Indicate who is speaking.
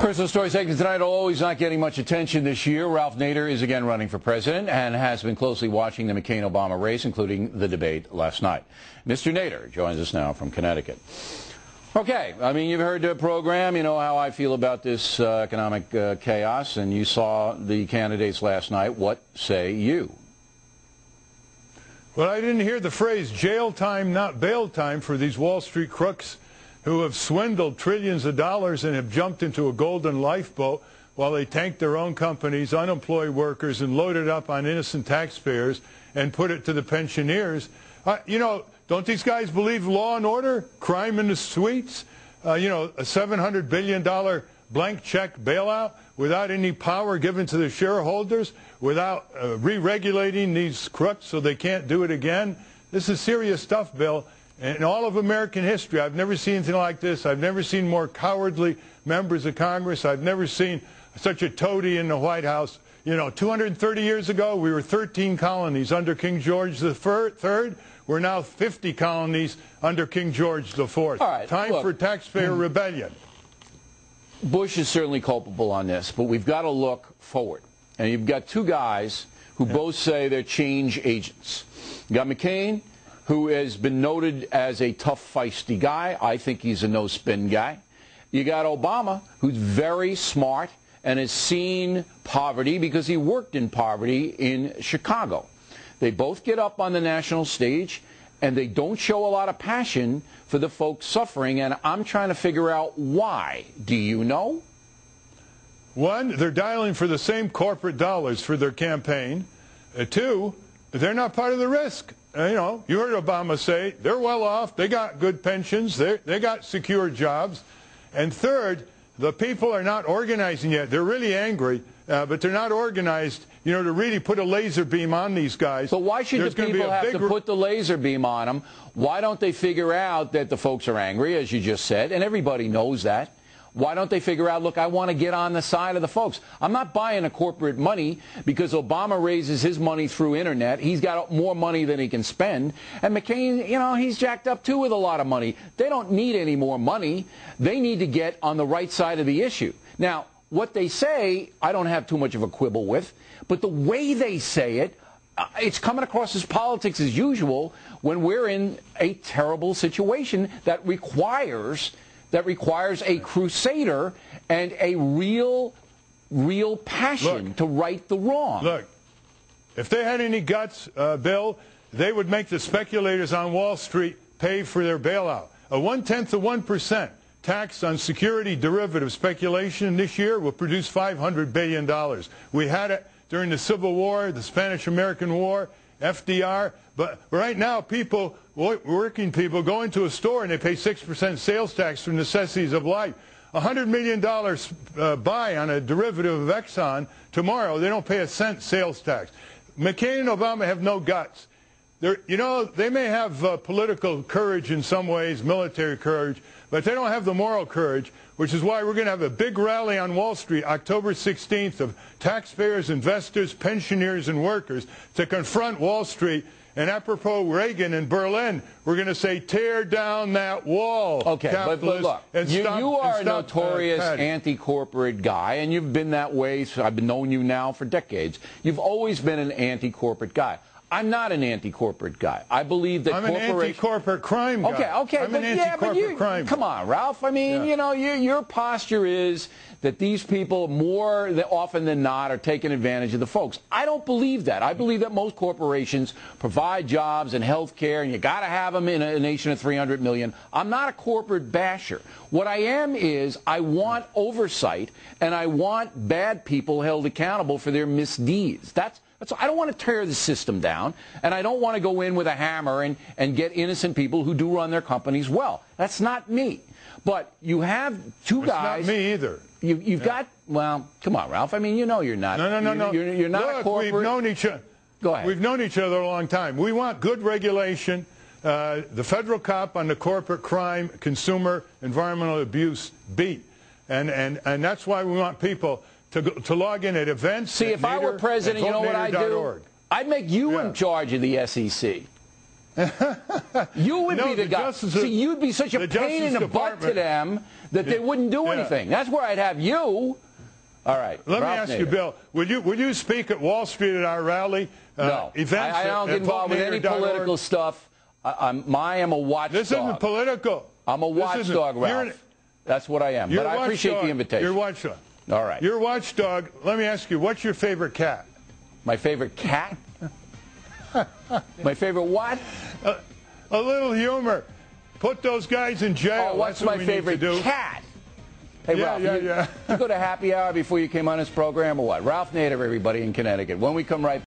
Speaker 1: Personal story segment tonight, always not getting much attention this year. Ralph Nader is again running for president and has been closely watching the McCain-Obama race, including the debate last night. Mr. Nader joins us now from Connecticut. Okay, I mean, you've heard the program. You know how I feel about this economic chaos, and you saw the candidates last night. What say you?
Speaker 2: Well, I didn't hear the phrase jail time, not bail time for these Wall Street crooks who have swindled trillions of dollars and have jumped into a golden lifeboat while they tanked their own companies, unemployed workers, and loaded up on innocent taxpayers and put it to the pensioners. You know, don't these guys believe law and order, crime in the streets? You know, a $700 billion blank check bailout without any power given to the shareholders, without re-regulating these crooks so they can't do it again. This is serious stuff, Bill. In all of American history, I've never seen anything like this. I've never seen more cowardly members of Congress. I've never seen such a toady in the White House. You know, 230 years ago, we were 13 colonies under King George III. We're now 50 colonies under King George IV.
Speaker 1: All right,
Speaker 2: time for taxpayer rebellion.
Speaker 1: Bush is certainly culpable on this, but we've got to look forward. And you've got two guys who both say they're change agents. You got McCain, who has been noted as a tough, feisty guy. I think he's a no-spin guy. You got Obama, who's very smart and has seen poverty because he worked in poverty in Chicago. They both get up on the national stage, and they don't show a lot of passion for the folks suffering, and I'm trying to figure out why. Do you know?
Speaker 2: One, they're dialing for the same corporate dollars for their campaign. Two, they're not part of the risk. You know, you heard Obama say they're well off, they got good pensions, they got secure jobs. And third, the people are not organizing yet. They're really angry, but they're not organized, you know, to really put a laser beam on these guys.
Speaker 1: But why should the people have to put the laser beam on them? Why don't they figure out that the folks are angry, as you just said, and everybody knows that? Why don't they figure out, look, I want to get on the side of the folks. I'm not buying a corporate money because Obama raises his money through Internet. He's got more money than he can spend. And McCain, you know, he's jacked up, too, with a lot of money. They don't need any more money. They need to get on the right side of the issue. Now, what they say, I don't have too much of a quibble with, but the way they say it, it's coming across as politics as usual when we're in a terrible situation that requires a crusader and a real passion to right the wrong.
Speaker 2: Look, if they had any guts, Bill, they would make the speculators on Wall Street pay for their bailout. A 0.1% tax on security derivative speculation this year will produce $500 billion. We had it during the Civil War, the Spanish-American War, FDR, but right now people, working people, go into a store and they pay 6% sales tax for necessities of life. $100 million buy on a derivative of Exxon tomorrow, they don't pay a cent sales tax. McCain and Obama have no guts. You know, they may have political courage in some ways, military courage, but they don't have the moral courage, which is why we're going to have a big rally on Wall Street October 16th of taxpayers, investors, pensioners, and workers to confront Wall Street. And apropos Reagan in Berlin, we're going to say, tear down that wall.
Speaker 1: Okay, but look, you are a notorious anti-corporate guy, and you've been that way. So I've known you now for decades. You've always been an anti-corporate guy. I'm not an anti-corporate guy. I believe that
Speaker 2: I'm an anti-corporate crime guy.
Speaker 1: Okay,
Speaker 2: I'm an anti-corporate crime guy.
Speaker 1: Come on, Ralph. I mean, you know, your posture is that these people more often than not are taking advantage of the folks. I don't believe that. I believe that most corporations provide jobs and health care, and you got to have them in a nation of 300 million. I'm not a corporate basher. What I am is I want oversight, and I want bad people held accountable for their misdeeds. I don't want to tear the system down, and I don't want to go in with a hammer and get innocent people who do run their companies well. That's not me. But you have two guys.
Speaker 2: It's not me either.
Speaker 1: You've got, well, come on, Ralph. I mean, you know you're not.
Speaker 2: No.
Speaker 1: You're not
Speaker 2: Look,
Speaker 1: a corporate.
Speaker 2: We've known each other.
Speaker 1: Go ahead.
Speaker 2: We've known each other a long time. We want good regulation. The federal cop on the corporate crime, consumer, environmental abuse beat. And that's why we want people to log in at events.
Speaker 1: See, if I were president, you know what I'd do? I'd make you in charge of the SEC. You would be the guy. See, you'd be such a pain in the butt to them that they wouldn't do anything. That's where I'd have you. All right.
Speaker 2: Let me ask you, Bill. Would you speak at Wall Street at our rally?
Speaker 1: No.
Speaker 2: Events
Speaker 1: I don't get involved with any political stuff. I am a watchdog.
Speaker 2: This isn't political.
Speaker 1: I'm a watchdog, Ralph. That's what I am. But I appreciate the invitation.
Speaker 2: You're a watchdog.
Speaker 1: All right.
Speaker 2: You're a watchdog. Let me ask you, what's your favorite cat?
Speaker 1: My favorite cat? My favorite what?
Speaker 2: A little humor. Put those guys in jail.
Speaker 1: Oh, what's my favorite cat? Hey, Ralph,
Speaker 2: yeah.
Speaker 1: You go to happy hour before you came on this program or what? Ralph Nader, everybody in Connecticut. When we come right